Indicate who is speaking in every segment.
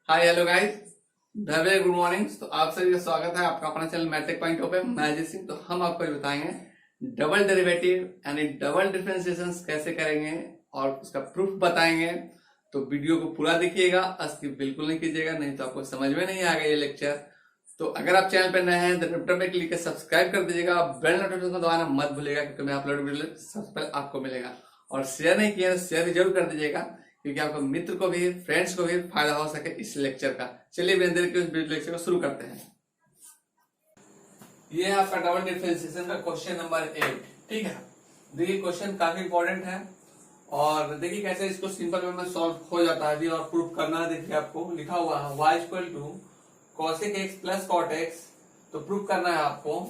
Speaker 1: Hi hello guys, very good morning. तो आप सभी का स्वागत है आपका अपना चैनल मैथ्स पॉइंट पे। मैं अजय सिंह। तो हम आपको ये बताएंगे डबल डेरिवेटिव यानी डबल डिफरेंशिएशन कैसे करेंगे और उसका प्रूफ बताएंगे। तो वीडियो को पूरा देखिएगा, स्किप बिल्कुल नहीं कीजिएगा, नहीं तो आपको समझ में नहीं आएगा ये लेक्चर। तो अगर आप चैनल पर नए हैं तो बटन पे क्लिक कर सब्सक्राइब कर दीजिएगा, बेल नोटिफिकेशन को दबाना मत भूलिएगा क्योंकि मैं अपलोड वीडियो सबसे पहले आपको मिलेगा। और शेयर नहीं किया तो शेयर जरूर कर दीजिएगा क्योंकि आपको मित्र को भी, फ्रेंड्स को भी फायदा हो सके इस लेक्चर का। चलिए बिना देर के इस लेक्चर को शुरू करते हैं। ये है आपका डबल डिफरेंशिएशन का क्वेश्चन नंबर 8। ठीक है, देखिए क्वेश्चन काफी इंपॉर्टेंट है और देखिए कैसे इसको सिंपल वे में सॉल्व हो जाता है और प्रूफ करना है। देखिए आपको लिखा हुआ है y equal to cosec x plus cot x। तो प्रूफ करना है आपको,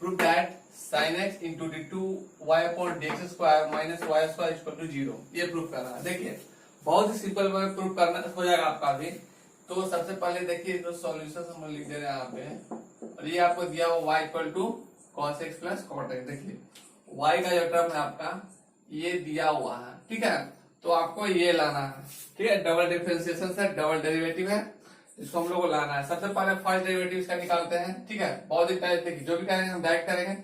Speaker 1: proof that sin x into d two y upon d x square minus y square equal to 0। ये प्रूफ करना है। देखिए बहुत ही सिंपल वे में प्रूफ करना हो जाएगा आपका भी। तो सबसे पहले देखिए तो सॉल्यूशन हम लिख दे रहे हैं यहाँ पे, और ये आपको दिया हुआ y equal to cos x plus cot x। देखिए y का जो टर्म है आपका ये दिया हुआ है, ठीक है। तो आपको ये लाना है, ठीक है। डबल डिफरेंशिएशन से डबल डेरिवेटिव है, इसको हम लोग को लाना है। सबसे पहले फर्स्ट डेरिवेटिव इसका निकालते हैं, ठीक है। बहुत ही पहले देखिए जो भी करेंगे हम डायरेक्ट करेंगे।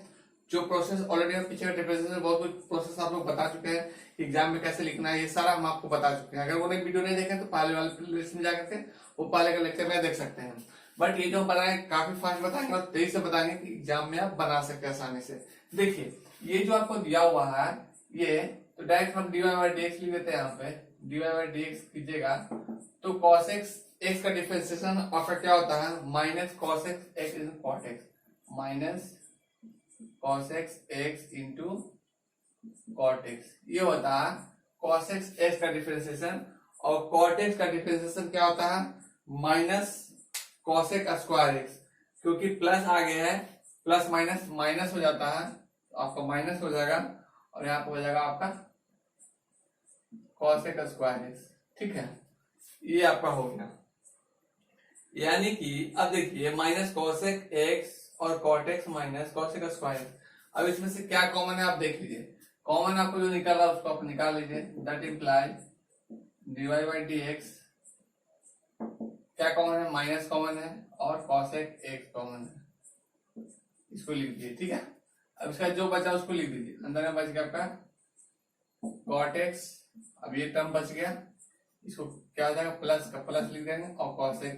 Speaker 1: जो प्रोसेस ऑलरेडी हम पीछे डिफरेंशिएशन बहुत कुछ प्रोसेस आप लोग बता चुके हैं, एग्जाम में कैसे लिखना है ये सारा हम आपको बता चुके हैं। अगर वो वीडियो नहीं देखें तो पहले वाले प्लेलिस्ट में जाकर के वो पहले का लेक्चर में देख सकते हैं। बट ये जो हम बनाएंगे काफी फास्ट बताएंगे और तेजी से बताएंगे कि एग्जाम में आप बना सकते हैं आसानी से। देखिए ये जो आपको दिया हुआ है ये, तो डायरेक्ट हम डीवाई बाई डी एक्स लिख देते हैं। यहाँ पे डीवाई बाई डी एक्स कीजिएगा तो cos x का डिफरेंशिएशन आपका क्या होता है, माइनस cos x इन cot x, minus cos x into cot x। ये होता है cos x का डिफरेंशिएशन। और cot x का डिफरेंशिएशन क्या होता है, माइनस cos स्क्वायर x। क्योंकि प्लस आ गया है, प्लस माइनस माइनस हो जाता है, तो आपका माइनस हो जाएगा और यहाँ पे हो जाएगा आपका cos स्क्वायर x, ठीक है। ये आपका हो गया। यानी कि अब देखिए माइनस cos x और cot x minus cos square. अब इसमें से क्या कॉमन है आप देख लीजिए। कॉमन आपको जो निकाला उसको आप निकाल लीजिए। That imply d y by d x क्या कॉमन है, माइनस कॉमन है और cos x कॉमन है, इसको लिख दीजिए, ठीक है। अब इसका जो बचा उसको लिख दीजिए। अंदर में बच गया आपका cot x, अब ये टर्म बच गया, इसको क्या हो जाएगा प्लस का प्लस लिख देंगे और cos x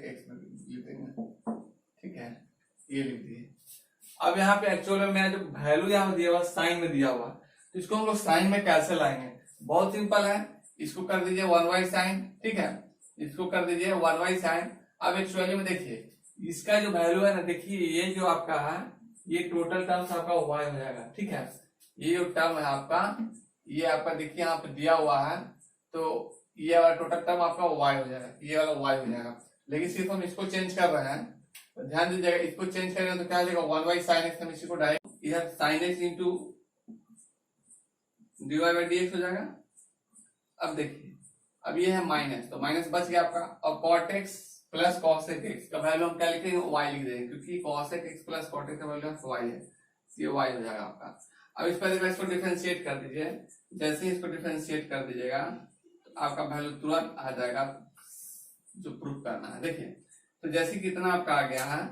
Speaker 1: लिख देंगे, ठीक है। ये लिख दिए। अब यहाँ पे एक्चुअल में जो वैल्यू यहाँ दिया हुआ साइन में दिया हुआ, तो इसको हम लोग साइन में कैसे लाएंगे, बहुत सिंपल है। इसको कर दीजिए 1y साइन, ठीक है। इसको कर दीजिए 1y साइन। अब एक्चुअली में देखिए इसका जो वैल्यू है ना, देखिए ये जो आपका है ये टोटल टर्म्स आपका y हो जाएगा, ठीक है। ये जो टर्म है आपका, ये आपका देखिए यहाँ पे दिया हुआ है, तो ये वाला टोटल टर्म आपका y हो जाएगा, ये वाला y हो जाएगा। लेकिन सिर्फ हम इसको चेंज कर रहे हैं, तो ध्यान दीजिएगा इसको चेंज करेंगे तो क्या हो जाएगा 1y sin x। हम इसी को डायरेक्ट इधर sin x into dy by d x हो जाएगा। अब देखिए अब ये है माइनस, तो माइनस बच गया आपका, और cot x plus cos x का वैल्यू हम क्या लिखेंगे, y लिख देंगे क्योंकि cos x plus cot x का वैल्यू y है, ये y हो जाएगा आपका। अब इस पर इसको डिफरेंशिएट कर दीजिए। जैसे ही इसको डिफरेंशिएट कर दीजिएगा तो आपका वैल्यू तुरंत आ जाएगा जो प्रूफ करना है। देखिए तो जैसे कितना आपका आ गया है,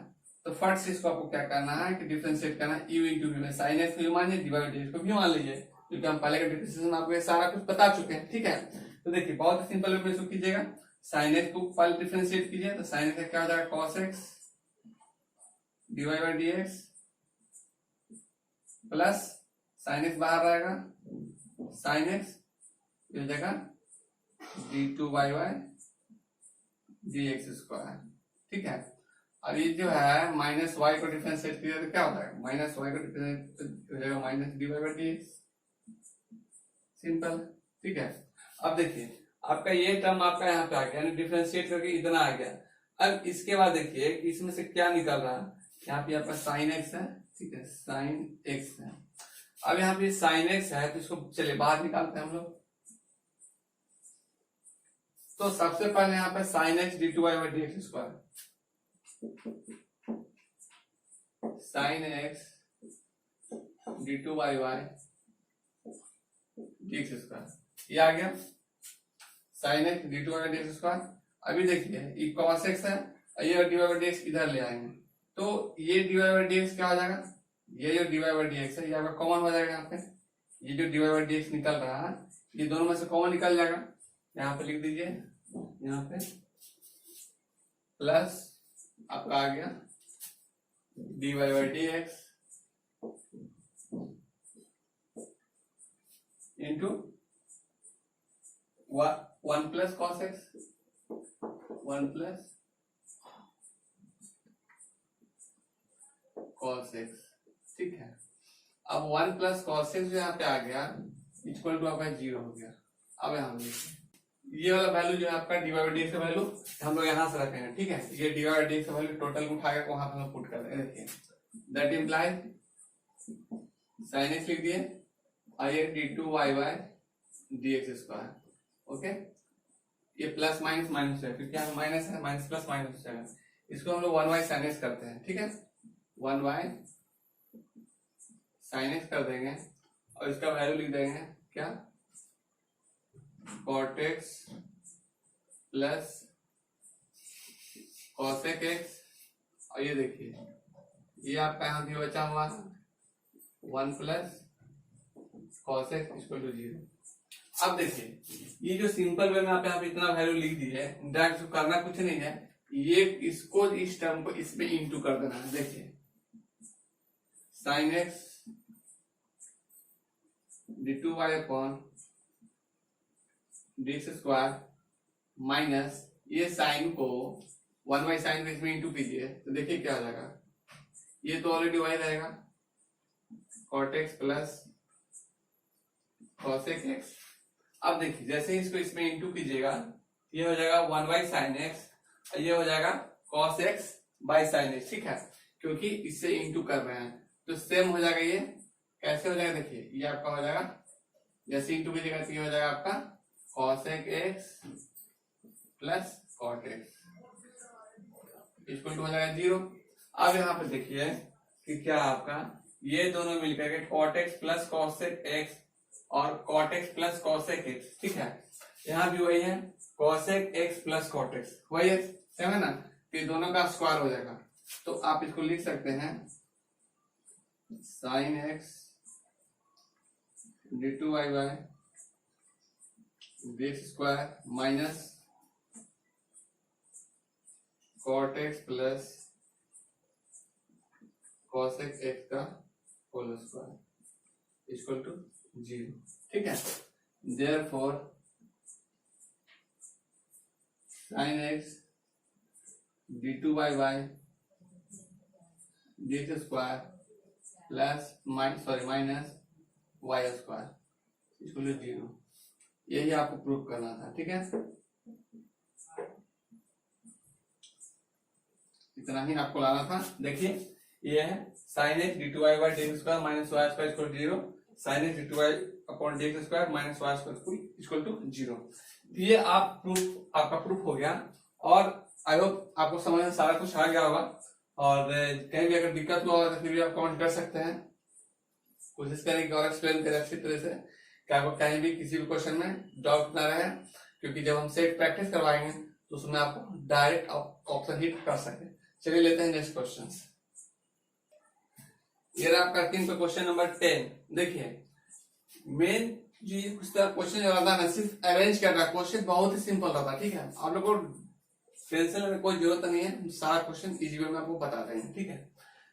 Speaker 1: तो फट से इसको आपको क्या करना है कि डिफरेंशिएट करना है। u into v, sine x को मान लीजिए, डिवाइड डी एक्स को भी मान लीजिए, क्योंकि हम पहले का डिफरेंशिएशन आपको ये सारा कुछ बता चुके हैं, ठीक है। तो देखिए बहुत सिंपल वे में कीजिएगा, साइन एक्स को पहले डिफरेंशिएट कीजिए, तो साइन एक्स क्या हो जाएगा cos x divide by d x plus sine x बाहर रहेगा, साइन एक्स हो जाएगा d two y y d x square, ठीक है। अब ये जो है माइनस वाई को डिफरेंशिएट किया तो क्या हो जाएगा, माइनस वाई को डिफरेंशिएट हो जाएगा minus d y by d x, simple, ठीक है। अब देखिए आपका ये टर्म आपका यहाँ पे आ गया, यानी डिफरेंशिएट करके इतना आ गया। अब इसके बाद देखिए इसमें से क्या निकल रहा है, यहाँ पे आपका साइन एक्स है, ठीक है, साइन एक्स है। अब यहाँ पे साइन एक्स है तो इसको चलिए बाहर निकालते हैं हम लोग। तो सबसे पहले यहाँ पे sine x d two y by d x square, sine x d two y y d x square, ये आ गया sine x d two y d x square. अभी देखिए ये cos x है, ये डिवाइड बाई dx इधर ले आएंगे तो ये डिवाइड बाई dx क्या हो जाएगा, ये जो डिवाइड बाई dx है ये आपका कॉमन हो जाएगा। यहाँ पे ये जो डिवाइड बाई dx निकल रहा है ये दोनों में से कॉमन निकल जाएगा। यहाँ पे लिख दीजिए, यहाँ पे प्लस आपका आ गया divide by dx into 1 plus cos x, 1 plus cos x. ठीक है, अब 1 प्लस कॉस एक्स जो यहाँ पे आ गया इक्वल टू आपका 0 हो गया। अब यहाँ देखिए ये वाला वैल्यू जो है आपका डिवाइड बाई dx का वैल्यू हम लोग यहाँ से रखेंगे। ठीक है, ये डिवाइड बाई dx का वैल्यू टोटल उठा के वहां पे हम पुट कर देंगे। देखिए दैट इम्प्लाइज साइन एक्स लिख दिए और ये d2y बाय dx स्क्वायर। ओके, ये प्लस माइनस माइनस है क्योंकि यहाँ माइनस है, माइनस प्लस माइनस हो जाएगा। इसको हम लोग 1y साइन एक्स करते हैं। ठीक है, 1y साइन एक्स कर देंगे और इसका वैल्यू लिख देंगे क्या, cot x प्लस cosec x। और ये देखिए ये आपका यहाँ भी बचा हुआ है 1 plus cos x equal to 0। अब देखिए ये जो सिंपल वे में आप इतना वैल्यू लिख दी है, डायरेक्ट करना कुछ नहीं है, ये इसको इस टर्म को इसमें इंटू कर देना है। देखिए sign x d2y upon dx square minus ये साइन को 1y साइन इसमें इंटू कीजिए तो देखिए क्या हो जाएगा, ये तो ऑलरेडी y रहेगा cot x प्लस cosec x। अब देखिए जैसे ही इसको इसमें इंटू कीजिएगा ये हो जाएगा 1y साइन x और ये हो जाएगा cos x by sine x। ठीक है, क्योंकि इससे इंटू कर रहे हैं तो सेम हो जाएगा। ये कैसे हो जाएगा, देखिए ये आपका हो जाएगा जैसे इंटू कीजिएगा तो ये हो जाएगा आपका cosec x plus cot x equal to हो जाएगा 0। अब यहाँ पे देखिए कि क्या आपका ये दोनों मिलकर के cot x प्लस cosec x और cot x प्लस cosec x। ठीक है, यहाँ भी वही है cosec x plus cot x वही है, सेम है ना, तो दोनों का स्क्वायर हो जाएगा। तो आप इसको लिख सकते हैं sine x d2y by dx square minus cot x प्लस cosec x का होल स्क्वायर इक्वल टू 0। ठीक है, therefore sin x d2y by dx square plus minus y square equal to 0। यही आपको प्रूव करना था। ठीक है, इतना ही आपको लाना था। देखिए ये है sine x d2y by dx square minus y square equal to 0, sine x d2y upon dx square minus y square equal to 0। ये आप प्रूफ आपका प्रूफ हो गया और आई होप आपको समझ में सारा कुछ आ गया होगा। और कहीं भी अगर दिक्कत हुआ तो फिर भी आप कमेंट कर सकते हैं, कोशिश करें कि और एक्सप्लेन करें अच्छी तरह से कि आपको कहीं भी किसी भी क्वेश्चन में डाउट ना रहे, क्योंकि जब हम सेट प्रैक्टिस करवाएंगे तो उसमें आपको डायरेक्ट ऑप्शन हिट कर सके। चलिए लेते हैं नेक्स्ट क्वेश्चन। ये रहा आपका क्वेश्चन नंबर 10। देखिए मेन जो ये क्वेश्चन रहता है सिर्फ अरेंज करना, क्वेश्चन बहुत ही सिंपल रहता है। ठीक है, आप लोग को टेंशन लेने कोई जरूरत नहीं है, सारा क्वेश्चन इजी वे में आपको बता रहे हैं। ठीक है,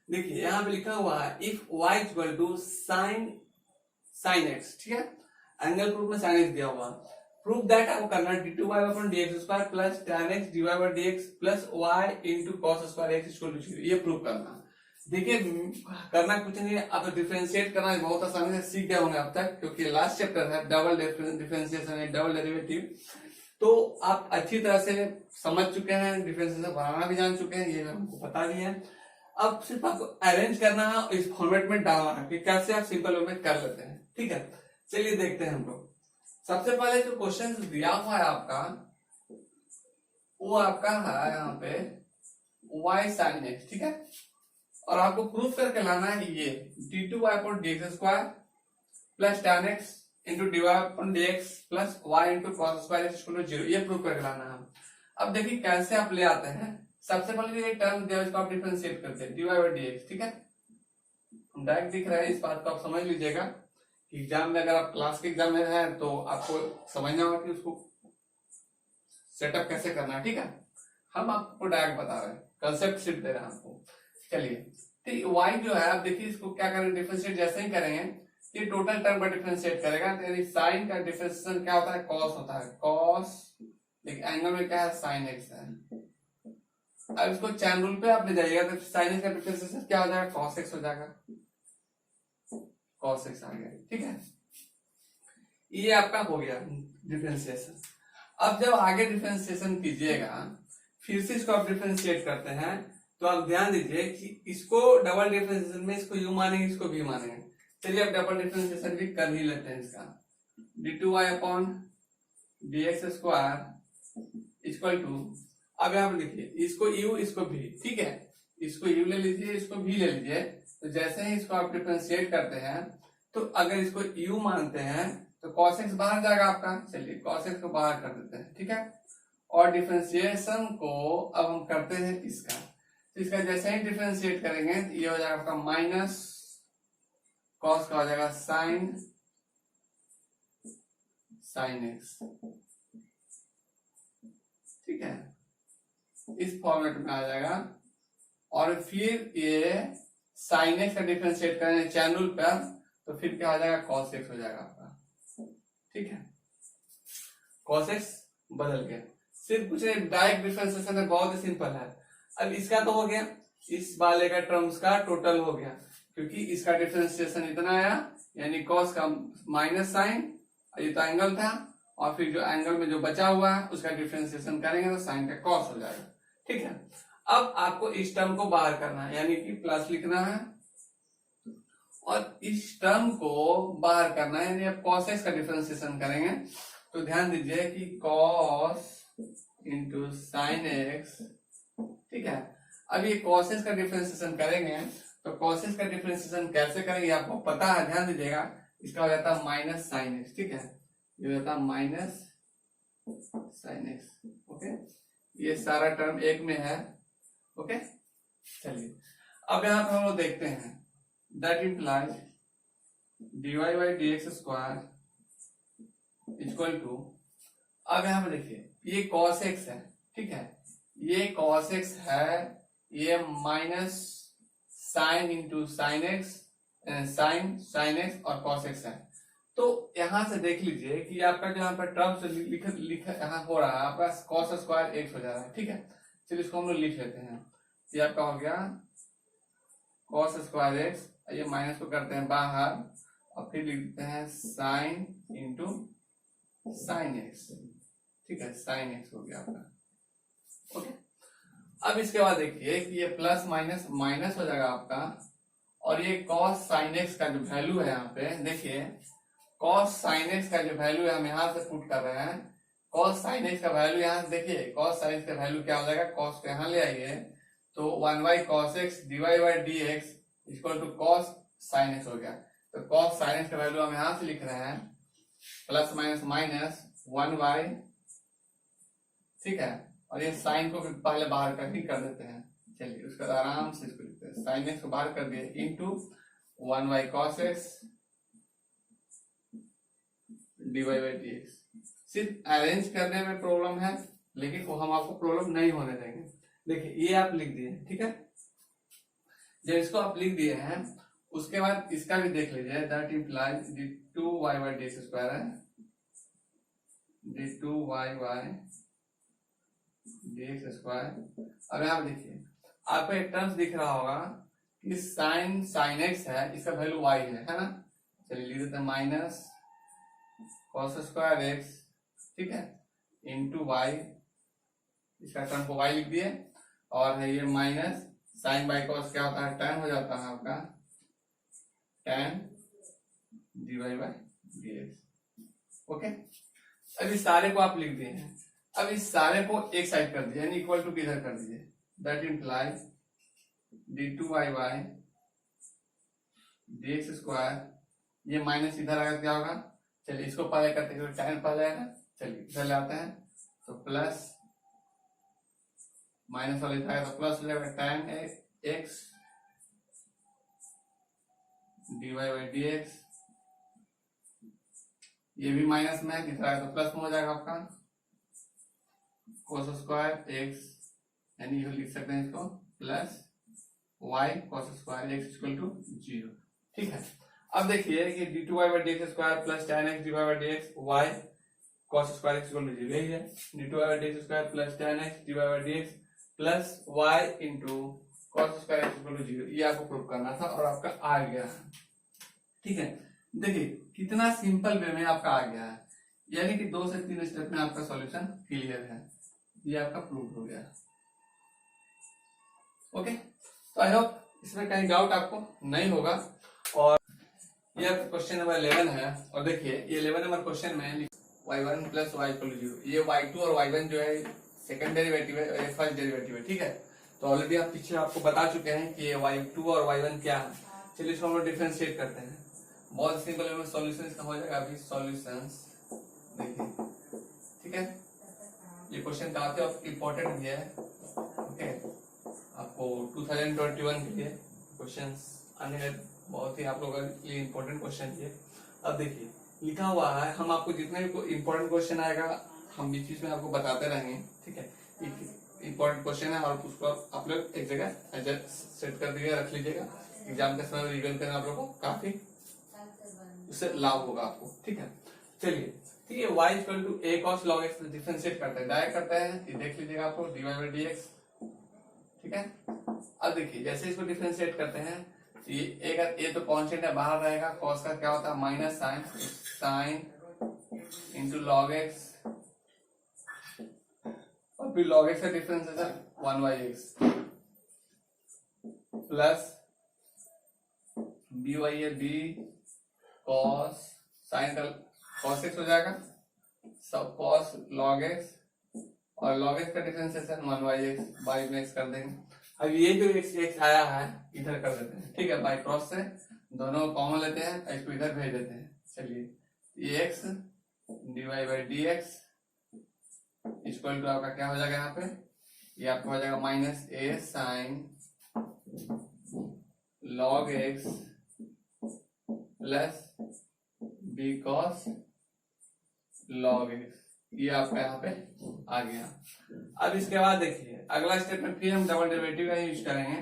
Speaker 1: देखिए यहाँ पे लिखा हुआ है if y equal to sine x. ठीक है, एंगल प्रूफ में साइन एक्स दिया हुआ, प्रूफ दैट आपको करना है d2y upon dx square plus tan x dy by dx plus y into cos square x equal to 0। ये प्रूफ करना। देखिए करना कुछ नहीं है, आप डिफरेंशिएट करना बहुत आसानी से सीख गए होंगे अब तक, क्योंकि लास्ट चैप्टर है डबल डिफरेंशिएशन है, डबल डेरिवेटिव, तो आप अच्छी तरह से समझ चुके हैं, डिफरेंशिएशन बनाना भी जान चुके हैं, ये मैं आपको बता दिया है। अब सिर्फ आपको अरेंज करना है, इस फॉर्मेट में डालना है कि कैसे आप सिंपल वे में कर लेते हैं। ठीक है, चलिए देखते हैं हम लोग। सबसे पहले जो क्वेश्चन दिया हुआ है आपका वो आपका है यहाँ पे y sin x। ठीक है, और आपको प्रूफ करके लाना है ये d2y upon dx square plus tan x into dy upon dx plus y into cos square x equal to 0। ये प्रूफ करके लाना है। अब देखिए कैसे आप ले आते हैं। सबसे पहले ये टर्म दिया इसको आप डिफरेंशिएट करते हैं, dy बाई dx, ठीक है। डायरेक्ट दिख रहा है, इस बात को आप समझ लीजिएगा। एग्जाम में अगर आप क्लास के एग्जाम में है तो आपको समझना होगा कि उसको सेटअप कैसे करना है, ठीक है। हम आपको डायरेक्ट बता रहे हैं, कंसेप्ट सिर्फ दे रहे हैं आपको। चलिए, तो वाई जो है, आप देखिए इसको क्या करेंगे, डिफरेंशिएट जैसे ही करेंगे ये टोटल टर्म का डिफरेंशिएट करेगा, तो यानी साइन का डिफरेंशिएशन क्या होता है, कॉस होता है, कॉस। देखिए एंगल में क्या है, साइन एक्स है। अब इसको चैन रूल पे आप ले जाइएगा तो साइन एक्स का डिफरेंशिएशन क्या हो जाएगा, कॉस एक्स हो जाएगा, कॉस एक्स आ गया, ठीक है। ये आपका हो गया डिफरेंशिएशन। अब जब आगे डिफरेंशिएशन कीजिएगा, फिर से इसको आप डिफरेंशिएट करते हैं, तो आप ध्यान दीजिए कि इसको डबल डिफरेंशिएशन में इसको यू मानेंगे, इसको भी मानेंगे। चलिए अब डबल डिफरेंशिएशन भी कर ही लेते हैं इसका। d2y upon dx square equal to, अब आप लिखिए इसको u इसको v, ठीक है। इसको u ले लीजिए, इसको v ले लीजिए। तो जैसे ही इसको आप डिफरेंशिएट करते हैं, तो अगर इसको u मानते हैं तो cos x बाहर जाएगा आपका। चलिए cos x को बाहर कर देते हैं, ठीक है। और डिफरेंशिएशन को अब हम करते हैं इसका, तो इसका जैसे ही डिफरेंशिएट करेंगे तो ये हो जाएगा आपका माइनस कॉस का हो जाएगा साइन एक्स, ठीक है। इस फॉर्मेट में आ जाएगा। और फिर ये साइन एक्स का डिफरेंशिएट करेंगे चैन रूल पर, तो फिर क्या हो जाएगा, कॉस एक्स हो जाएगा आपका, ठीक है। कॉस एक्स बदल गया, सिर्फ कुछ डायरेक्ट डिफरेंशिएशन है, बहुत ही सिंपल है। अब इसका तो हो गया, इस वाले का टर्म्स का टोटल हो गया, क्योंकि इसका डिफरेंशिएशन इतना आया, यानी कॉस का माइनस साइन, ये तो एंगल था, और फिर जो एंगल में जो बचा हुआ है उसका डिफरेंशिएशन करेंगे तो साइन का कॉस हो जाएगा, ठीक है। अब आपको इस टर्म को बाहर करना है, यानी कि प्लस लिखना है, और इस टर्म को बाहर करना है, यानी आप cos x का डिफरेंशिएशन करेंगे। तो ध्यान दीजिए कि cos इंटू साइन एक्स, ठीक है। अब ये cos x का डिफरेंशिएशन करेंगे, तो cos x का डिफरेंशिएशन कैसे करेंगे आपको पता है, ध्यान दीजिएगा। इसका हो जाता है माइनस साइन एक्स, ठीक है। ये हो जाता है माइनस साइन एक्स, ओके। ये सारा टर्म एक में है, ओके। चलिए अब यहाँ पर हम लोग देखते हैं, that implies dy by dx square equal to, अब यहाँ पे देखिए ये cos x है, ठीक है। ये cos x है, ये minus sine into sine x, sine x और cos x है। तो यहां से देख लीजिए कि आपका जो यहाँ पर टर्म लिख यहाँ हो रहा है, आपका cos स्क्वायर x हो जा रहा है, ठीक है। चलिए इसको हम लोग लिख लेते हैं। ये आपका हो गया cos स्क्वायर एक्स, ये माइनस को करते हैं बाहर, और फिर लिखते हैं साइन इंटू साइन एक्स, ठीक है। साइन एक्स हो गया आपका, ओके। अब इसके बाद देखिए कि ये प्लस माइनस माइनस हो जाएगा आपका, और ये cos साइन एक्स का जो वैल्यू है यहाँ पे देखिए, cos साइन एक्स का जो वैल्यू है हम यहाँ से पुट कर रहे हैं। cos साइन एक्स का वैल्यू यहाँ से देखिए, cos साइन एक्स का वैल्यू क्या हो जाएगा, cos को यहाँ ले आइए, तो 1 by cos x dy by dx equal to cos sine x हो गया। तो cos साइन एक्स का वैल्यू हम यहाँ से लिख रहे हैं प्लस माइनस माइनस 1 बाई, ठीक है। और ये साइन को पहले बाहर कर ही कर देते हैं। चलिए उसके बाद आराम से इसको लिखते हैं, साइन एक्स को बाहर कर दिए into 1 by cos x dy by dx। सिर्फ अरेंज करने में प्रॉब्लम है, लेकिन वो हम आपको प्रॉब्लम नहीं होने देंगे। देखिए ये आप लिख दिए, ठीक है। जब इसको आप लिख दिए हैं, उसके बाद इसका भी देख लीजिए, that implies d2y by dx square है, d2y बाई dx स्क्वायर। अब यहाँ देखिए आपको एक टर्म्स दिख रहा होगा कि साइन एक्स है, इसका वैल्यू y है ना। चलिए लिख देते हैं माइनस cos स्क्वायर एक्स, ठीक है, इंटू वाई, इसका टर्म को y लिख दिए, और है ये माइनस साइन बाई कॉस क्या होता है, tan हो जाता है आपका, tan dy by dx, okay. अब इस सारे को आप लिख दिए हैं, अब इस सारे को एक साइड कर दीजिए, यानी इक्वल टू किधर कर दीजिए, that implies d2y by dx square, ये माइनस इधर आएगा क्या होगा, चलिए इसको पहले करते हैं, tan पहले आएगा, चलिए इधर ले आते हैं, तो प्लस माइनस वाला इधर आएगा तो प्लस हो जाएगा, tan x dy by d x, ये भी माइनस में है, इधर आएगा तो प्लस में हो जाएगा आपका cos स्क्वायर एक्स, यानी ये लिख सकते हैं इसको plus y cos square x equal to 0। ठीक है, अब देखिए कि d two y by d x square plus tan x dy by d x y cos square x equal to 0, यही है d two y by d x square plus tan x dy by d x plus y into cos square x equal to 0, ये आपको prove करना था और आपका आ गया है। ठीक है, देखिए कितना सिंपल वे में आपका आ गया है, यानी कि 2 से 3 स्टेप में आपका सॉल्यूशन क्लियर है, ये आपका प्रूव हो गया। ओके, तो आई होप इसमें कहीं डाउट आपको नहीं होगा। और ये क्वेश्चन नंबर 11 है, और देखिए ये 11 नंबर क्वेश्चन में y1 plus y equal to 0, ये y2 और y1 जो है सेकंड डेरिवेटिव है और ये फर्स्ट डेरिवेटिव है। ठीक है, तो ऑलरेडी आप पीछे आपको बता चुके हैं कि ये y2 और y1 क्या है। चलिए इसको हम लोग डिफरेंशिएट करते हैं, बहुत सिंपल वे में सॉल्यूशन इसका हो जाएगा। अभी सॉल्यूशंस देखिए, ठीक है, ये क्वेश्चन काफी इंपॉर्टेंट भी है। ओके, आपको 2021 के लिए क्वेश्चंस आने हैं, बहुत ही आप लोगों के लिए इंपॉर्टेंट क्वेश्चन है। अब देखिए लिखा हुआ है, हम आपको जितने भी इंपॉर्टेंट क्वेश्चन आएगा हम बीच बीच में आपको बताते रहेंगे। ठीक है, इंपॉर्टेंट क्वेश्चन है और उसको आप लोग एक जगह सेट कर दीजिएगा, रख लीजिएगा, एग्जाम के समय रिवीजन करना आप लोग को काफी उससे लाभ होगा आपको। ठीक है, चलिए ठीक है, y equal to a cos log x differentiate करते हैं, डायरेक्ट करते हैं, ये देख लीजिएगा आपको dy बाई डी एक्स। ठीक है, अब देखिए जैसे इसको डिफरेंशिएट करते हैं, ये तो कांस्टेंट है, बाहर रहेगा, cos का क्या होता है minus sine into log x, और फिर log x का डिफरेंस है 1 by x plus b y है बी cos साइन का cos x हो जाएगा, सब cos log x, और log x का डिफरेंशिएशन 1 बाई एक्स, बाई में x कर देंगे। अब ये जो x आया है इधर कर देते हैं। ठीक है, बाई क्रॉस से दोनों कॉमन लेते हैं, इसको इधर भेज देते हैं। चलिए ये x dy by d x equal to आपका क्या हो जाएगा, यहाँ पे ये आपका हो जाएगा minus a sine log x plus b cos log x, ये आपका यहाँ पे आ गया। अब इसके बाद देखिए अगला स्टेप में फिर हम डबल डेरिवेटिव का यूज करेंगे।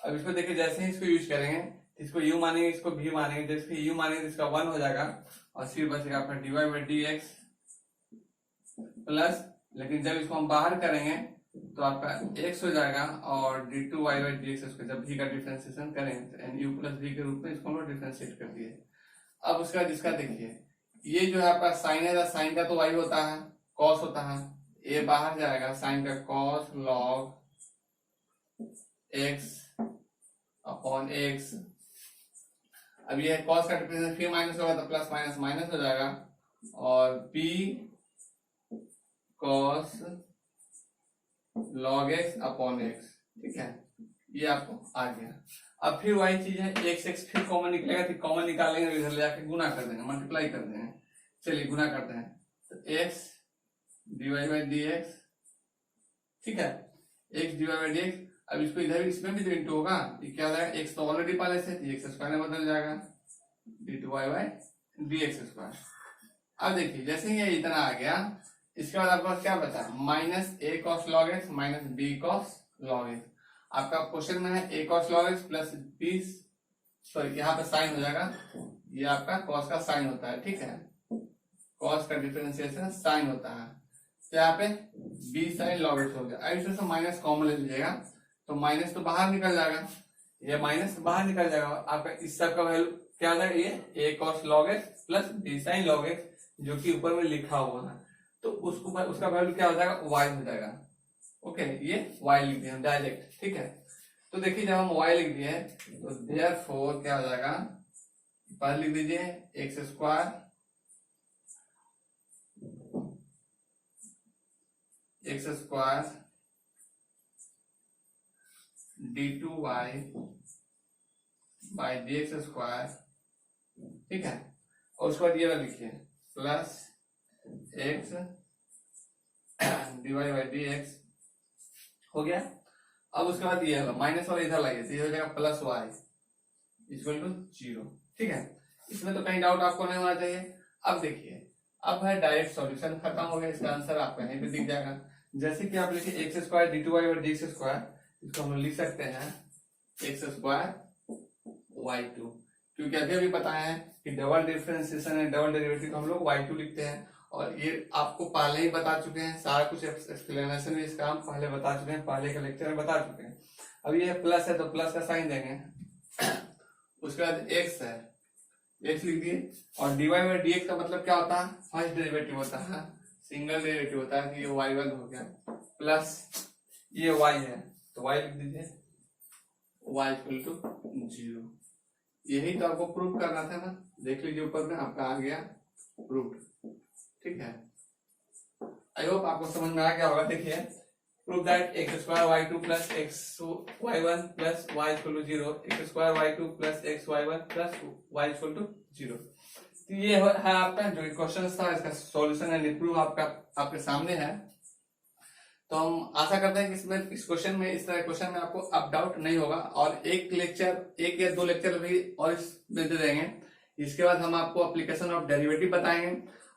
Speaker 1: अब इसको देखिए जैसे ही इसको यूज करेंगे, इसको u मानेंगे, इसको v मानेंगे, जैसे u मानेंगे इसका 1 हो जाएगा, और फिर बचेगा आपका dy by d x plus, लेकिन जब इसको हम बाहर करेंगे तो आपका x हो जाएगा, और d2 y by d x, इसको जब v का डिफरेंशिएशन करेंगे तो u प्लस v के रूप में इसको हम लोग डिफरेंशिएट कर दिए। अब उसका जिसका देखिए ये जो है आपका साइन है, साइन का तो y होता है, cos होता है, ये बाहर जाएगा, साइन का cos log x upon x। अब ये cos का डिफरेंस फिर माइनस होगा तो प्लस माइनस माइनस हो जाएगा, और p cos log x upon x। ठीक है, ये आपको आ गया। अब फिर वही चीज है, x फिर कॉमन निकलेगा, फिर कॉमन निकालेंगे, इधर ले जाके गुना कर देंगे, मल्टीप्लाई कर देंगे। चलिए गुना करते हैं, तो x dy by d x, ठीक है, x dy by d x. अब इसको इधर इसमें भी तो इंटू होगा, ये क्या हो जाएगा, x तो ऑलरेडी पहले से एक्स स्क्वायर में बदल जाएगा, d2y by d x square. अब देखिए जैसे ये इतना आ गया, इसके बाद आपके पास क्या बचा, minus a cos log x minus b cos log x। आपका क्वेश्चन में है a cos log x plus b, sorry यहाँ पे साइन हो जाएगा, ये आपका cos का साइन होता है। ठीक है, cos का डिफरेंशिएशन साइन होता है, तो यहाँ पे b साइन log x हो गया। अब इसमें से माइनस कॉमन ले लीजिएगा, तो माइनस तो बाहर निकल जाएगा, ये माइनस बाहर निकल जाएगा, आपका इस सब का वैल्यू क्या आ जाएगा, ये a cos log x plus b sin log x, जो कि ऊपर में लिखा हुआ है, तो उसका वैल्यू क्या हो जाएगा, y हो जाएगा। ओके, ये y लिख दिया डायरेक्ट। ठीक है, तो देखिए जब हम y लिख दिए तो देयरफॉर क्या हो जाएगा, पर लिख दीजिए x square d2y by d x square. ठीक है, और उसके बाद ये वाला लिखिए plus x dy by d x हो गया। अब उसके बाद ये माइनस और इधर लाइए तो ये हो जाएगा प्लस वाई इक्वल टू 0। ठीक है, इसमें तो कहीं डाउट आपको नहीं होना चाहिए। अब देखिए, अब है डायरेक्ट सॉल्यूशन, खत्म हो गया, इसका आंसर आपको यहीं पे दिख जाएगा। जैसे कि आप लिखिए x square d two y और डी एक्स स्क्वायर, इसको हम लिख सकते हैं एक्स स्क्वायर वाई टू, क्योंकि अभी अभी पता है कि डबल डिफरेंशिएशन है, डबल डेरिवेटिव हम लोग वाई टू लिखते हैं, और ये आपको पहले ही बता चुके हैं, सारा कुछ एक्सप्लेनेशन भी इसका हम पहले बता चुके हैं, पहले के लेक्चर में बता चुके हैं। अब ये प्लस है तो प्लस का साइन देंगे, उसके बाद एक्स है, एक्स लिख दिए, और डीवाई बाई डी एक्स का मतलब क्या होता है, फर्स्ट डेरिवेटिव होता है, सिंगल डेरिवेटिव होता है, कि ये वाई वन हो गया, प्लस ये वाई है तो वाई लिख दीजिए, वाई इक्वल टू 0। यही तो आपको प्रूव करना था ना, देख लीजिए ऊपर में आपका आ गया प्रूफ। ठीक है, आई होप आपको समझ में आ गया होगा। देखिए, prove that x square y two plus x y one plus y equal to 0, x square y two plus x y one plus y equal to 0। तो ये है आपका जो क्वेश्चन था, इसका सॉल्यूशन एंड प्रूफ आपका आपके सामने है। तो हम आशा करते हैं कि इसमें इस क्वेश्चन में, इस तरह क्वेश्चन में आपको अब डाउट नहीं होगा, और एक लेक्चर, एक या दो लेक्चर भी और इसमें दे देंगे। इसके बाद हम आपको एप्लीकेशन ऑफ डेरिवेटिव बताएंगे।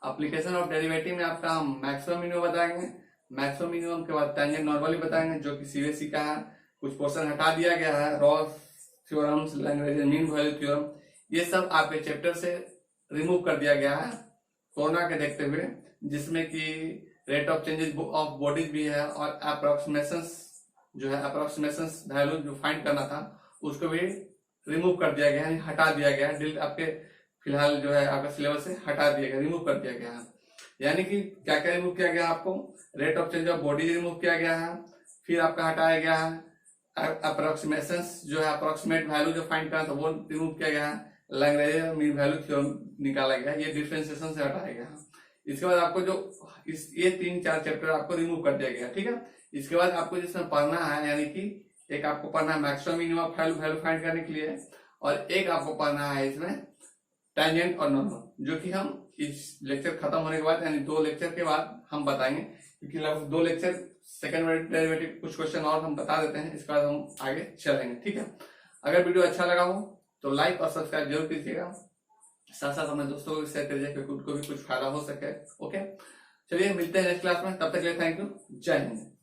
Speaker 1: एप्लीकेशन ऑफ डेरिवेटिव में आपका हम मैक्सिमम मिनिमम बताएंगे, मैक्सिमम मिनिमम के बाद टेंजेंट नॉर्मली बताएंगे, जो कि सीबीएसई का है। कुछ पोर्शन हटा दिया गया है, Ross theorems, Lagrange mean value theorem, ये सब आपके चैप्टर से रिमूव कर दिया गया है कोरोना के देखते हुए, जिसमें कि rate of changes of bodies भी है, और अप्रोक्सीमेशंस जो है, अप्रोक्सीमेशंस वैल्यू जो फाइंड करना था उसको भी रिमूव कर दिया गया है, हटा दिया गया है, डिलीट आपके फिलहाल जो है आपका सिलेबस से हटा दिया गया, रिमूव कर दिया गया है। यानी कि क्या क्या रिमूव किया गया आपको, rate of change of bodies remove किया गया है, फिर आपका हटाया गया है अप्रोक्सीमेशंस जो है, अप्रोक्सीमेट वैल्यू जो फाइंड करना था वो रिमूव किया गया है, लैग्रेंज मीन वैल्यू थ्योरम निकाला गया, ये डिफरेंशिएशन से हटाया गया है। इसके बाद आपको जो ये 3-4 चैप्टर आपको रिमूव कर दिया गया। ठीक है, इसके बाद आपको जिसमें पढ़ना है, यानी कि एक आपको पढ़ना है मैक्सिमम मिनिमम वैल्यू फाइंड करने के लिए, और एक आपको पढ़ना है इसमें टेंजेंट और नॉर्मल, जो कि हम इस लेक्चर खत्म होने के बाद, यानी 2 लेक्चर के बाद हम बताएंगे, क्योंकि लगभग 2 लेक्चर सेकंड डेरिवेटिव कुछ क्वेश्चन और हम बता देते हैं, इसके बाद हम आगे चलेंगे। ठीक है, अगर वीडियो अच्छा लगा हो तो लाइक और सब्सक्राइब जरूर कीजिएगा, साथ साथ अपने दोस्तों को भी शेयर करिए, क्योंकि उनको भी कुछ फायदा हो सके। ओके, चलिए मिलते हैं नेक्स्ट क्लास में, तब तक के लिए थैंक यू, जय हिंद।